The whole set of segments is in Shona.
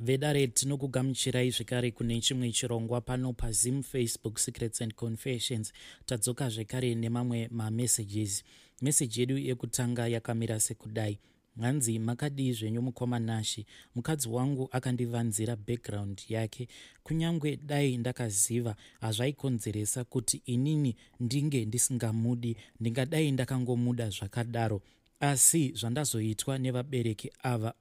Vedare tinokugamuchirai zvekare kune chimwe chirongwa pano paZim Facebook Secrets and Confessions. Tadzoka zvekare nemamwe mamessages. Meseji yedu yekutanga yakamira sekudai. Hanzi makadii zvenyu mukoma Nashi. Mukadzi wangu akandivanzira background yake. Kunyange dai ndakaziva hazvaikonzeresa kuti inini ndinge ndisingamudi, ndingadai ndakangomuda zvakadaro. Asi zvandazoitwa nevabereki ava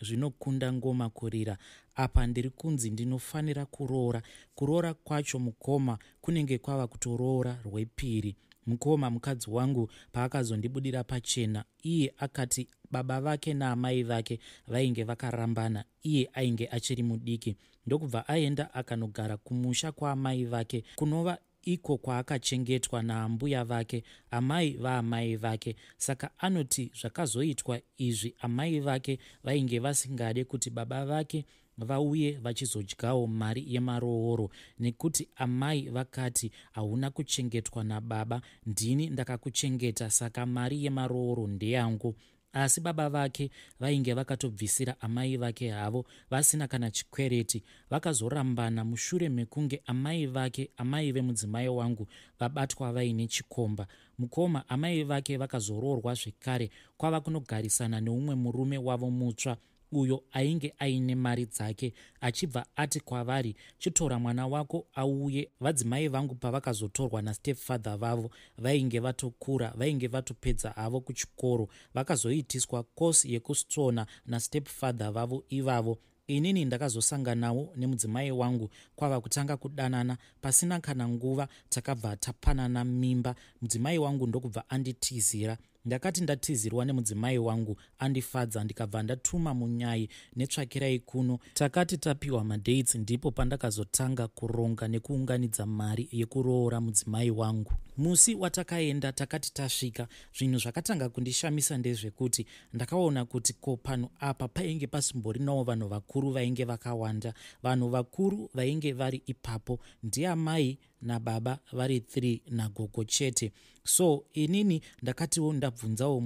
zvinokunda ngoma kurira. Apa ndiri kunzi ndinofanira kuroora. Kuroora kwacho mukoma kunenge kwava kutoroora rwepiri. Mukoma mukadzi wangu paakazondibudira pachena, iye akati baba vake naamai vake vainge vakarambana, iye ainge achiri mudiki. Ndokubva aenda akanogara kumusha kwaamai vake, kunova iko kwaakachengetwa naambuya vake, amai vaamai vake. Saka anoti zvakazoitwa izvi amai vake vainge vasingade kuti baba vake vauye vachizodyawo mari yemarooro, nekuti amai vakati hauna kuchengetwa nababa, ndini ndakakuchengeta, saka mari yemarooro ndeyangu. Asi baba vake vainge vakatobvisira amai vake havo vasina kana chikwereti. Vakazorambana mushure mekunge amai vake, amai vemudzimai wangu, vabatwa vaine chikomba. Mukoma amai vake vakazoroorwa zvekare kwava kunogarisana neumwe murume wavo mutsva, uyo ainge aine mari dzake, achibva ati kwavari, chitora mwana wako auye. Vadzimai vangu pavakazotorwa nastepfather vavo vainge vatokura, vainge vatopedza havo kuchikoro, vakazoitiswa kosi yekustsvona nastepfather vavo ivavo. Inini ndakazosanganawo nemudzimai wangu kwava kutanga kudanana, pasina kana nguva takabva tapanana mimba. Mudzimai wangu ndokubva anditizira. Ndakati ndatizirwa nemudzimai wangu andifadza, ndikabva ndatuma munyai netsvakirai kuno. Takati tapiwa madates, ndipo pandakazotanga kuronga nekuunganidza mari yekuroora mudzimai wangu. Musi watakaenda takati tasvika, zvinhu zvakatanga kundishamisa ndezvekuti ndakaona kuti ko pano apa painge pasimborinawo vanhu vakuru vainge vakawanda. Vanhu vakuru vainge vari ipapo ndiamai nababa vari 3 nagogo chete. So inini ndakatiwo ndabvunzawo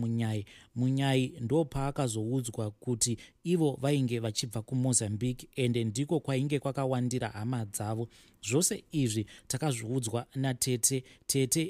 munyai ndo paakazoudzwa kuti ivo vainge vachibva kuMozambique ende ndiko kwainge kwakawandira hama dzavo. Zvose izvi takazviudzwa natete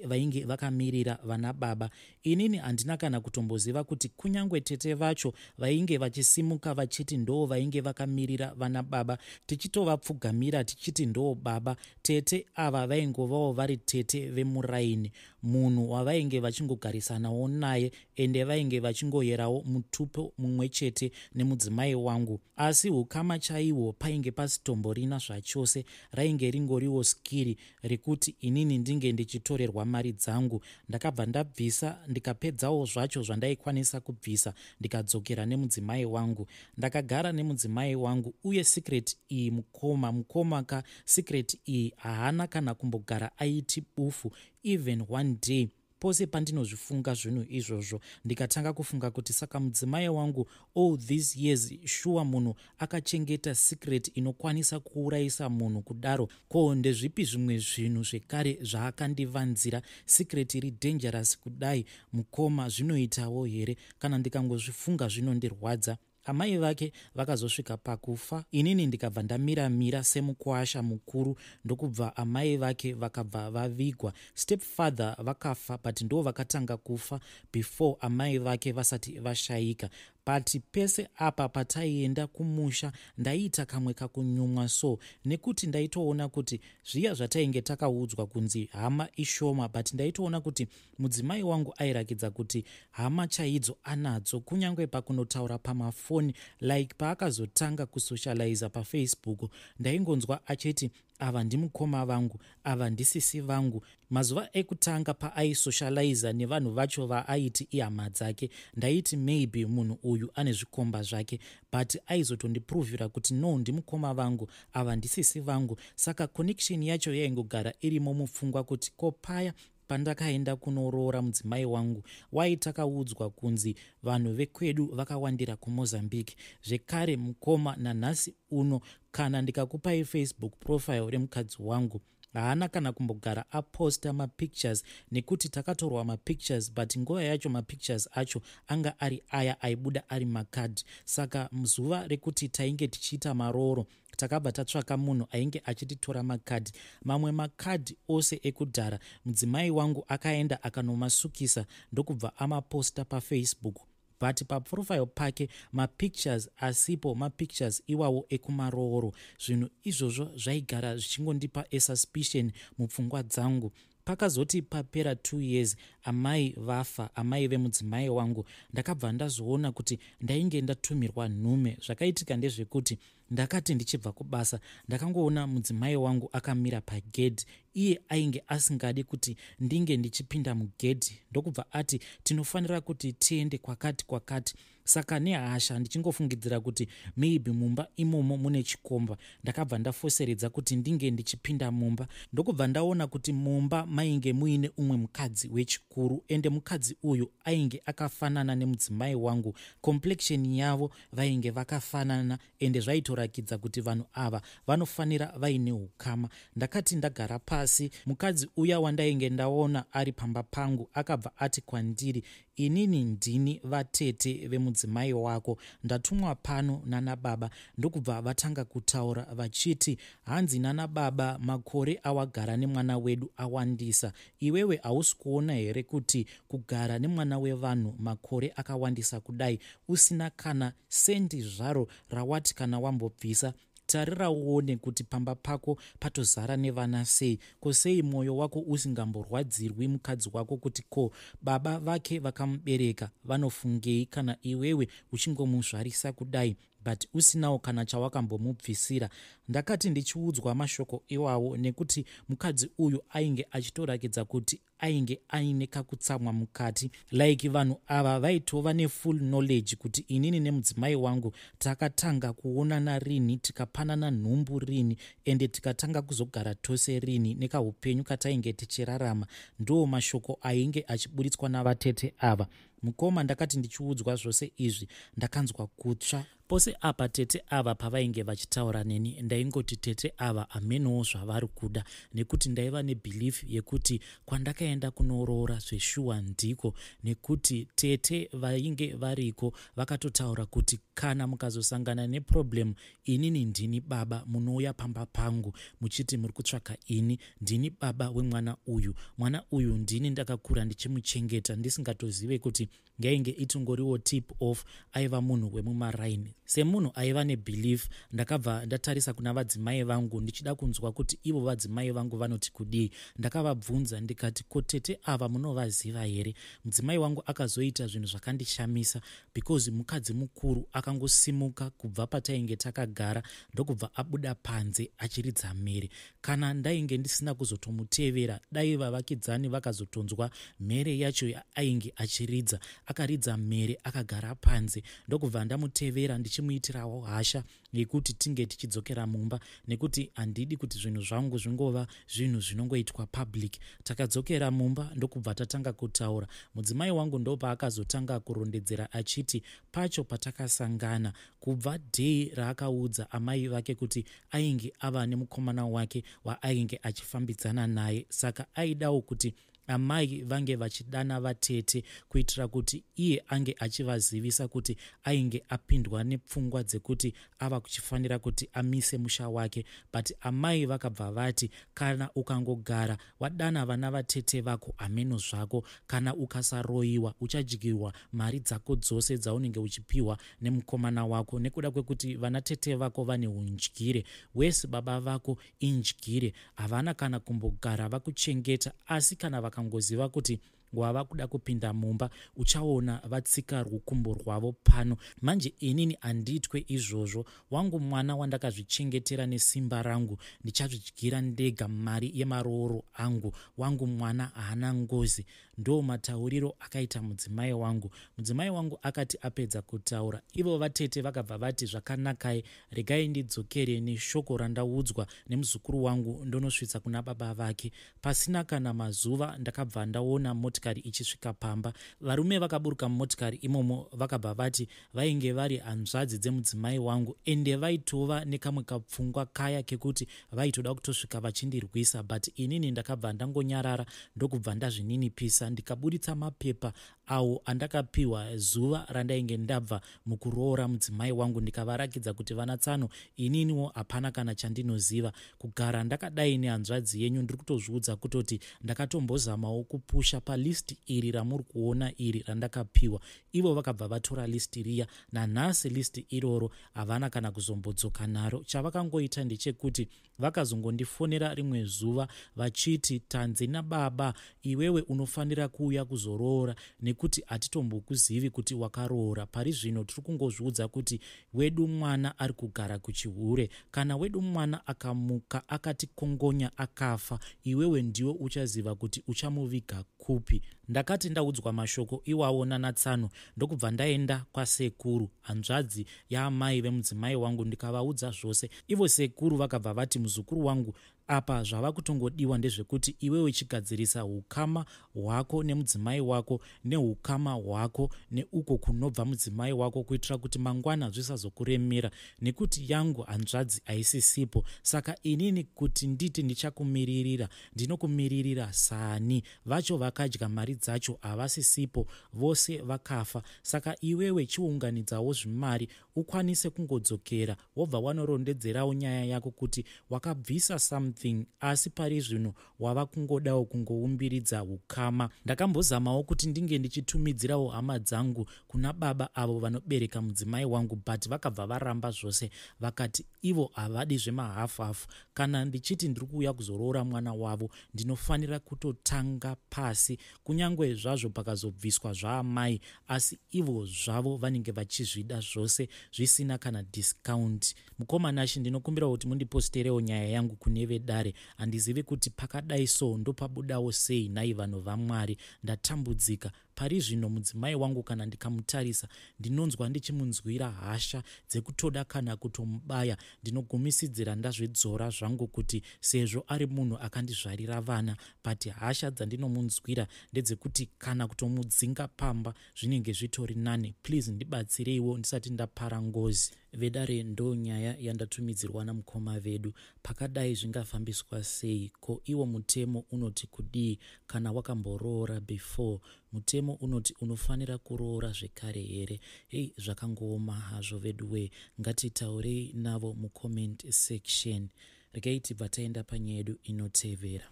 vainge vakamirira vana baba. Inini handina kana kutomboziva kuti kunyange tete vacho vainge vachisimuka vachiti ndo vainge vakamirira vana baba, tichitovapfugamira tichiti ndo baba. Tete ava vaingovawo vari Tete Vemuraini, munhu wavainge vachingogarisanawo naye ende vainge vachingoyerawo mutupo mumwe chete nemudzimai wangu. Asi ukama chaihwo painge pasitomborina zvachose, rainge ringoriwo skiri rekuti inini ndinge ndichitorerwa mari dzangu. Ndakabva ndabvisa ndikapedzawo zvacho zvandaikwanisa kubvisa, ndikadzokera nemudzimai wangu. Ndakagara nemudzimai wangu, uye secret iyi mukoma ka secret iyi haana kana kumbogara aiti bufu even one day. Pose pandinozvifunga zvinhu izvozvo ndikatanga kufunga kuti saka mudzimai wangu all these years shuwa munhu akachengeta secret inokwanisa kuurayisa munhu kudaro. Ko ndezvipi zvimwe zvinhu zvekare zvaakandivanzira? Secret iri dangerous kudai mukoma zvinoitawo here? Kana ndikangozvifunga zvinondirwadza. Amai vake vakazosvika pakufa, inini ndikabva ndamiramira semukwasha mukuru. Ndokubva amai vake vakabva vavigwa. Stepfather vakafa, but ndo vakatanga kufa before amai vake vasati vashayika. But pese apa pataienda kumusha ndaita kamwe kakunyumwa, so nekuti ndaitoona kuti zviya zvatainge takaudzwa kunzi hama ishoma, but ndaitoona kuti mudzimai wangu airakidza kuti hama chaidzo anadzo, kunyange pakunotaura pamafoni. Like paakazotanga kusocializa paFacebook, ndaingonzwa achiti ava ndimukoma vangu, ava ndisisi vangu. Mazuva ekutanga paaisocializa nevanhu vacho vaaiti ihama dzake, ndaiti maybe munhu uyu ane zvikomba zvake, but aizotondiprovira kuti no, ndimukoma vangu, ava ndisisi vangu. Saka connection yacho yaingogara irimo mupfungwa kuti ko paya pandakaenda kunoroora mudzimai wangu waitakaudzwa kunzi vanhu vekwedu vakawandira kuMozambique. Zvekare mukoma nanhasi uno kana ndikakupai Facebook profile remukadzi wangu, haana kana kumbogara aposta mapictures, nekuti takatorwa mapictures but nguva yacho mapictures acho anga ari aya aibuda ari makadhi. Saka zuva rekuti tainge tichiita marooro takabva tatsvaka munhu ainge achititora makadhi. Mamwe makadhi ose ekudhara mudzimai wangu akaenda akanomasukisa ndokubva amaposta paFacebook, but paprofile pake mapictures asipo, mapictures iwawo ekumarooro. Zvinhu izvozvo zvaigara zvichingondipa suspicion mupfungwa dzangu. Pakazoti papera 2 years amai vafa, amai vemudzimai wangu, ndakabva ndazoona kuti ndainge ndatumirwa nhume. Zvakaitika ndezvekuti ndakati ndichibva kubasa ndakangoona mudzimai wangu akamira pagedhi. Iye ainge asingadi kuti ndinge ndichipinda mugedhi, ndokubva ati tinofanira kuti tiende kwakati. Saka nehasha ndichingofungidzira kuti maybe mumba imomo mune chikomba, ndakabva ndafoseredza kuti ndinge ndichipinda mumba. Ndokubva ndaona kuti mumba mainge muine umwe mukadzi wechikuru, ende mukadzi uyu ainge akafanana nemudzimai wangu. Complexion yavo vainge vakafanana, ende zvaitorakidza kuti vanhu ava vanofanira vaine ukama. Ndakati ndagara pasi, mukadzi uya wandainge ndaona ari pamba pangu akabva ati kwandiri, inini ndini vatete vemudzimai wako, ndatumwa pano nana baba. Ndokubva vatanga kutaura vachiti, hanzi nana baba, makore awagara nemwana wedu awandisa. Iwewe hausi kuona here kuti kugara nemwana wevanhu makore akawandisa kudai usina kana sendi zvaro rawati kana wambobvisa? Tarira uone kuti pamba pako patozara nevana sei. Ko sei mwoyo wako usingamborwadzirwi mukadzi wako kuti ko baba vake vakamubereka vanofungei kana iwewe uchingomuzvarisa kudai but usinawo kana chawakambomubvisira? Ndakati ndichiudzwa mashoko iwawo, nekuti mukadzi uyu ainge achitorakidza kuti ainge aine kakutsamwa mukati, like vanhu ava vaitova nefull knowledge kuti inini nemudzimai wangu takatanga kuonana rini, tikapanana nhumbu rini, ende tikatanga kuzogara tose rini nekahupenyu katainge tichirarama. Ndo mashoko ainge achiburitswa navatete ava. Mukoma ndakati ndichiudzwa zvose izvi ndakanzwa kutsva. Pose apa tete ava pavainge vachitaura neni, ndaingoti tete ava amenowo zvavari kuda, nekuti ndaiva nebelief yekuti kwandakaenda kunoroora zveshuwa ndiko, nekuti tete vainge variko vakatotaura kuti kana mukazosangana neproblem, inini ndini baba, munouya pamba pangu muchiti muri kutsvaka ini, ndini baba wemwana uyu. Mwana uyu ndini ndakakura ndichimuchengeta ndisingatozive kuti ngainge itongoriwo tip off aiva munhu wemumaraini. Semunhu aiva nebelief, ndakabva ndatarisa kuna vadzimai vangu ndichida kunzwa kuti ivo vadzimai vangu vanoti kudii. Ndakavabvunza ndikati, ko tete ava munovaziva here? Mudzimai wangu akazoita zvinhu zvakandishamisa, because mukadzi mukuru akangosimuka kubva patainge takagara ndokubva abuda panze achiridza mhere. Kana ndainge ndisina kuzotomutevera, dai vavakidzani vakazotonzwa mhere yacho ainge achiridza, akaridza mhere akagara panze, ndokubva ndamutevera ndichimuitirawo hasha yekuti tinge tichidzokera mumba, nekuti handidi kuti zvinhu zvangu zvingova zvinhu zvinongoitwa public. Takadzokera mumba ndokubva tatanga kutaura. Mudzimai wangu ndopaakazotanga kurondedzera achiti pacho patakasangana, kubva dhei raakaudza amai vake kuti ainge ava nemukomana wake waainge achifambidzana naye, saka aidawo kuti amai vange vachidana vatete kuitira kuti iye ange achivazivisa kuti ainge apindwa nepfungwa dzekuti ava kuchifanira kuti amise musha wake. But amai vakabva vati, kana ukangogara wadana vana vatete vako ameno zvako, kana ukasaroiwa uchadyirwa mari dzako dzose dzaunenge uchipiwa nemukomana wako, nekuda kwekuti vana tete vako vane undyire, wese baba vako indyire, havana kana kumbogara vakuchengeta. Asi kana vakangoziva kuti wava kuda kupinda mumba, uchaona vatsika rukumbo rwavo pano. Manje inini handitwe izvozvo. Wangu mwana wandakazvichengetera nesimba rangu ndichazvidyira ndega mari yemarooro angu. Wangu mwana haana ngozi. ndo matauriro akaita mudzimai wangu. Mudzimai wangu akati apedza kutaura, ivo vatete vakabva vati, zvakanakai, regai ndidzokere neshoko randaudzwa nemuzukuru wangu ndonosvitsa kuna baba vake. Pasina kana mazuva ndakabva ndaona motikari ichisvika pamba. Varume vakaburuka mumotikari imomo vakabva vati vainge vari hanzvadzi dzemudzimai wangu, ende vaitova nekamwe kapfungwa kaya kekuti vaitoda kutosvika vachindirwisa, but inini ndakabva ndangonyarara ndokubva ndazvininipisa ndikaburitsa mapepa awo andakapiwa zuva randainge ndabva mukuroora mudzimai wangu, ndikavarakidza kuti vanatsano ininiwo hapana kana chandinoziva. Kugara ndakadai nehanzvadzi yenyu ndiri kutozviudza kutoti ndakatombozamawo kupusha palisti iri ramuri kuona iri randakapiwa. Ivo vakabva vatora listi riya, nanhasi listi iroro havana kana kuzombodzoka naro. Chavakangoita ndechekuti vakazongondifonera rimwe zuva vachiti, tanzi nababa, iwewe unofanira kuuya kuzoroora nekuti hatitombokuzivi kuti wakaroora. Pari zvino tiri kungozviudza kuti wedu mwana ari kugara kuchihure. Kana wedu mwana akamuka akatikongonya akafa, iwewe ndiwe uchaziva kuti uchamuviga kupi. Ndakati ndaudzwa mashoko iwawo nanatsano ndokubva ndaenda kwasekuru, hanzvadzi yaamai vemudzimai wangu, ndikavaudza zvose. Ivo sekuru vakabva vati, muzukuru wangu, apa zvava kutongodiwa ndezvekuti iwewe chigadzirisa ukama hwako nemudzimai wako neukama hwako neuko kunobva mudzimai wako, kuitira kuti mangwana zvisazokuremera, nekuti yangu hanzvadzi haisisipo. Saka inini kuti nditi ndichakumiririra, ndinokumiririra sani. Vacho vakadya mari dzacho havasisipo, vose vakafa. Saka iwewe chiunganidzawo zvimari ukwanise kungodzokera wobva wanorondedzerawo nyaya yako kuti wakabvisa something, asi pari zvino wava kungodawo kungoumbiridza ukama. Ndakambozamawo kuti ndinge ndichitumidzirawo hama dzangu kuna baba avo vanobereka mudzimai wangu, but vakabva varamba zvose, vakati ivo havadi zvemahafu-hafu. Kana ndichiti ndiri kuuya kuzoroora mwana wavo, ndinofanira kutotanga pasi, kunyangwe zvazvo pakazobviswa zvaamai, asi ivo zvavo vanenge vachizvida zvose zvisina kana discount. Mukomanashi, ndinokumbira kuti mundiposterewo nyaya yangu kune vedare. Handizivi kuti pakadai so ndopabudawo sei nai vanhu vaMwari. Ndatambudzika. Pari zvino mudzimai wangu kana ndikamutarisa ndinonzwa ndichimunzwira hasha dzekutoda kana kutomubaya. Ndinogumisidzira ndazvidzora zvangu kuti sezvo ari munhu akandizvarira vana, but hasha dzandinomunzwira ndedzekuti kana kutomudzinga pamba zvinenge zvitori nane. Please ndibatsireiwo ndisati ndapara ngozi. Vedare ndo nyaya yandatumidzirwa namukoma vedu. Pakadai zvingafambiswa sei? Ko iwo mutemo unoti kudii kana wakamboroora before? Mutemo unoti unofanira kuroora zvekare here? Hei, zvakangooma hazvo veduwe. Ngatitaurei navo mucomment section. Regai tibva taenda panyaya yedu inotevera.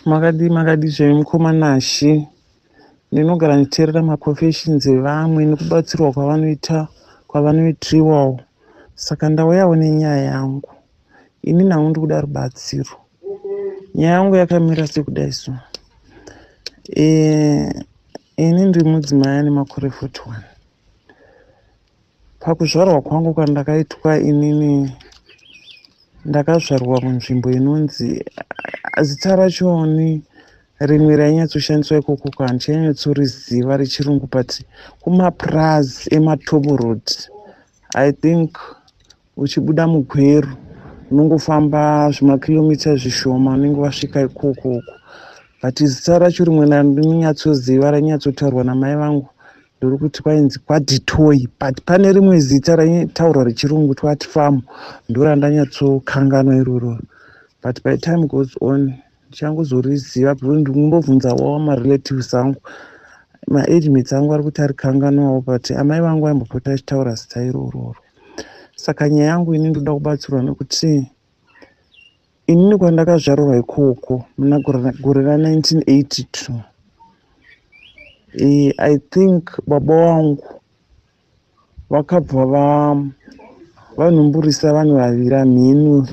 Makadi zvemukomanashi, ndinogara nditeerera maprofessions evamwe nekubatsirwa kwavanoitiriwawo. Saka ndauyawo nenyaya yangu. Ini nangu ndikuda rubatsiro. Nyaya yangu yakamira sekudai so. Ini ndiri mudzimai ane makore 41. Pakuzvarwa kwangu kwandakaitwa inini ndakazvarwa munzvimbo inonzi, zita racho ni rimwe rainyatsoshandiswa ikoko handichanyatsoziva rechirungu, but kumapurazi eMatobo Road. I think uchibuda mugweru unongofamba zvimakilomita zvishoma unenge wasvika ikoko. But zita racho rimwe randinonyatsoziva rainyatsotaurwa namai vangu ndiri kuti kwainzi kwaDitoi, but pane rimwe zita raitaurwa rechirungu twati Farm, ndo randanyatsokanganwa iroro. But by time goes on ndichangozoriziva, ndingombobvunzawo marelatives angu, maage mates angu ari kuti arikanganwawo, but amai vangu aimbopota achitaura zita irororo. Saka nyaya yangu ini ndoda kubatsirwa nekuti inini kwandakazvarwa ikoko muna gore ra1982. I think baba wangu vakabva vanhumburisa vanhu vaviri mhinu,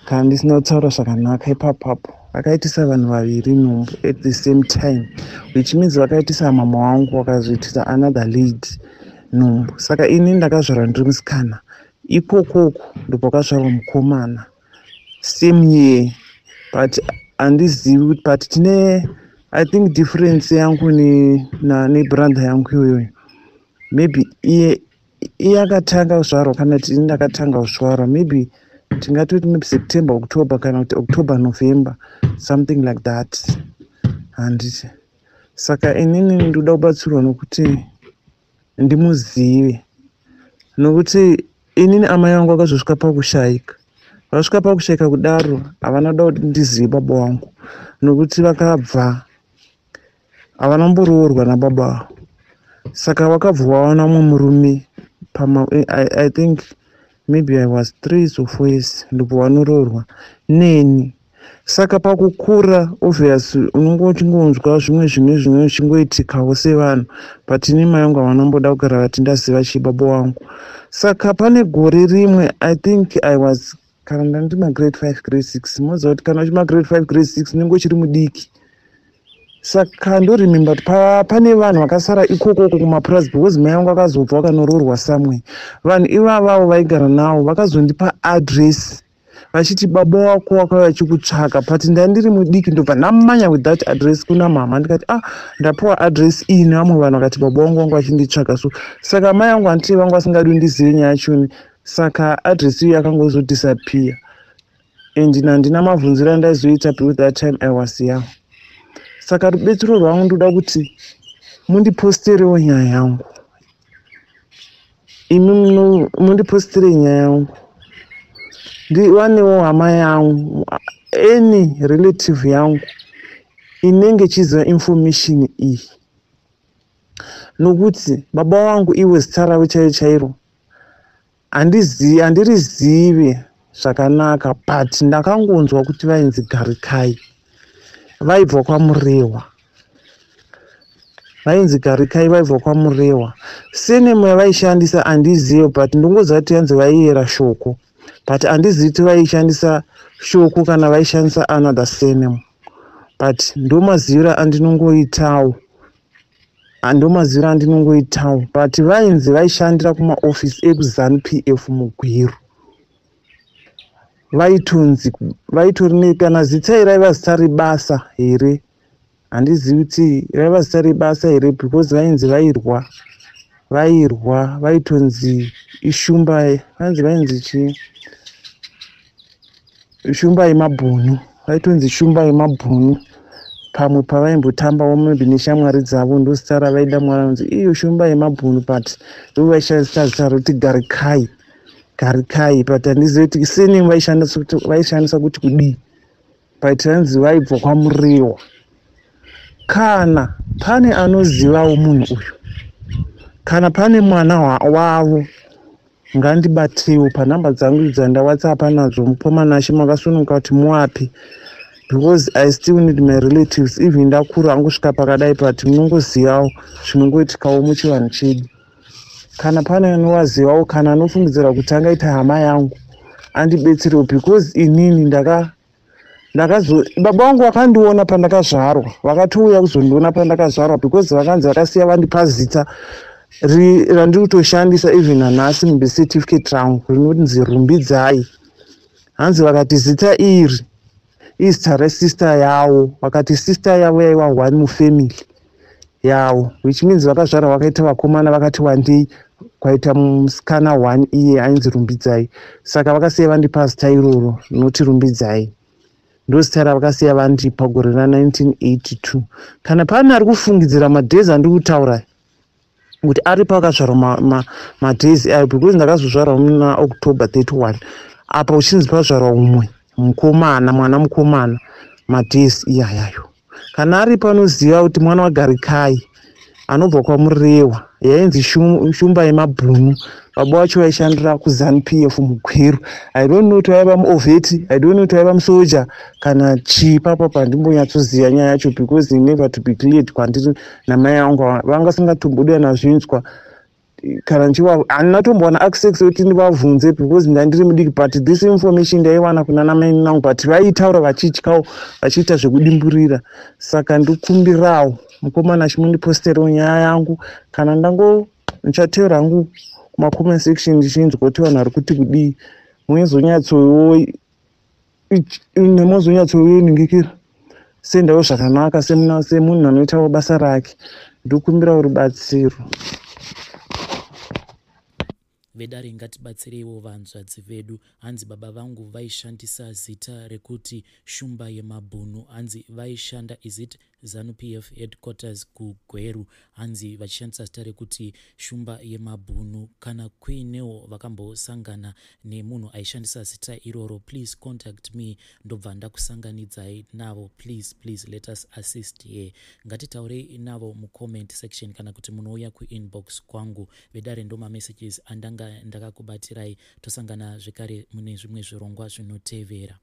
kana ndisina kutaura zvakanaka ipapapo. Vakaitisa vanhu vaviri nhumbu at the same time, which means vakaitisa mama wangu vakazoitisa another lady nhumbu. Saka ini ndakazvarwa ndiri musikana, ikokoko ndopakazvarwa mukomana same year, but handizivi kuti but tine I think difference yangu ni brother yangu yoyo. Maybe iye akatanga kuzvarwa kana tini ndakatanga kuzvarwa. Maybe tingatoti maybe September, October kana kuti October, November, something like that. Handiti. Saka inini ndoda kubatsirwa nokuti ndimuzive. Nokuti inini amai vangu vakazosvika pakushayika. Vakasvika pakushayika kudaro havana kuda kuti ndizive baba vangu. Nokuti vakabva havana kumboroorwa nababa vavo. Saka vakabva vaona mumwe murume I think maybe I was 3 or 4 years ndipo vanoroorwa neni. Saka pakukura obviously unongo uchingonzwa zvimwe uchingoitikawo sevanhu, but ini mai vangu havana kumboda kugara vati ndaziva chibaba vangu. Saka pane gore rimwe I think I was kana ndandima grade 5 grade 6 moziva kuti kana uchima grade 5 grade 6 unenge uchiri mudiki. Saka ndoremember kuti pane vanhu vakasara ikoko kumapurazi because mai vangu akazobva vakanoorwa somewhere. Vanhu ivavavo vaigara navo vakazondipa address vachiti baba wako wakauya achikutsvaka, but ndandiri mudiki ndobva ndamanya with that address kuna mama. Ndikati ndapiwa address iyi nevamwe vanhu vakati baba wangu wanga achinditsvaka. So saka mai vangu handiti vangu vasingadi kundizive nyaya yachoni. Saka address iyi yakangozodisappear and handina mabvunziro andaizoita because that time I was young. Saka rubetsero rwangu ndoda kuti mundiposterewo nyaya yangu. Imi mundipostere nyaya yangu. Ndiwanewo hama yangu, any relative yangu inenge chiziva information iyi. Nokuti baba wangu iwe zita ravo chairo handirizive zvakanaka, but ndakangonzwa kuti vainzi Garikai. Vaibva kwaMurewa. Vainzi Garikai vaibva kwaMurewa. Senemu yavaishandisa handizive, but ndongoziva kuti yanzi vaiyera shoko. But handizivi kuti vaishandisa shoko kana vaishandisa another surname. But ndomazivira andinongoitawo. But vainzi vaishandira kumaofisi ekuZANU-PF Mugwiru. Vaitori kana zita iri raiva zita rebasa here. Handizivi kuti raiva zita rebasa here because vainzi vairwa vaitonzi ishumba, vainzi chi ishumba yemabhunu. Vaitonzi ishumba yemabhunu. Pamwe pavaimbotambawo maybe neshamwari dzavo ndozita ravaida mwana unzi iyo shumba yemabhunu, but ndovaishandisa zita roti Garikai, but handizivi kuti senemu vaishandisa kuti kudii, but vanzi vaibva kwaMurewa. Kana pane anozivawo munhu uyu, kana pane mwana wavo, ngandibatewo panhamba dzangu dzandawhatsappa nadzo mupomana ashe makasununguka kuti muwape, because I still need my relatives. Even ndakura angosvika pakadai, but munongozivawo zvinongoitikawo muchivanhu chedu. Kana pane anowazivawo kana anofungidzira kuti angaita hama yangu andibetserewo, because inini baba vangu vakandiona pandakazvarwa, vakatouya kuzondiona pandakazvarwa, because vakanzi vakasiya vandipa zita randiri kutoshandisa even nanhasi mubirth certificate rangu rinonzi Rumbidzai. Hanzi vakati zita iri izita resister yavo, vakati sister yavo yaiva 1 mufamily yavo, which means vakazvara vakaita vakomana vakati wandei, kwaita musikana 1 iye ainzi Rumbidzai. Saka vakasiya vandipa zita iroro rinoti Rumbidzai. Ndozita ravakasiya vandipa gore ra1982. Kana pane ari kufungidzira madhezi andiri kutaura kuti ari pakazvarwa madhezi ayo, because ndakazozvarwa muna October 31. Apa uchinzi pazvarwa umwe mukomana, mwana mukomana, madhezi iyayayo. Kana ari panoziva kuti mwana waGarikai anobva kwaMurewa, yainzi shumba yemabhunu, baba wacho vaishandira kuZANU-PF Mugwiru. I don't know kuti vaiva muovheti, I don't know kuti vaiva musoja kana chipapa, pandimbonyatsoziva nyaya yacho, because it never to be cleared kwandiri namai vangu. Vanga singatomboda nazvinzwa kana nchiwa handina tombowana access kuti ndivabvunze, because ndandiri mudiki, but this information ndaiwana kuna namai vangu, but vaitaura vachityawo vachiita zvekudimburira. Saka ndikumbirawo mukomana chimundiposterewo nyaya yangu, kana ndichateura hangu kumacomment section ndichinzwa kuti vanhu vari kuti kudii, nemozonyatsooningikira. sendawo zvakanaka semunhu anoitawo basa rake. Ndikumbira rubatsiro. Vedare ngatibatsireiwo vanzvadzi vedu. Hanzi baba vangu vaishandisa zita rekuti shumba yemabhunu. Hanzi vaishanda ZANU-PF headquarters kuGweru. Hanzi vachishandisa zita rekuti shumba yemabhunu. Kana kuinewo vakambosangana nemunhu aishandisa zita iroro, please contact me. Ndobva ndakusanganidzai navo. Please let us assist here. Ngatitaurei navo mucomment section kana kuti munouya kuinbox kwangu. Vedare ndo mamessages andanga ndakakubatirai. Tosangana zvekare mune zvimwe zvirongwa zvinotevera.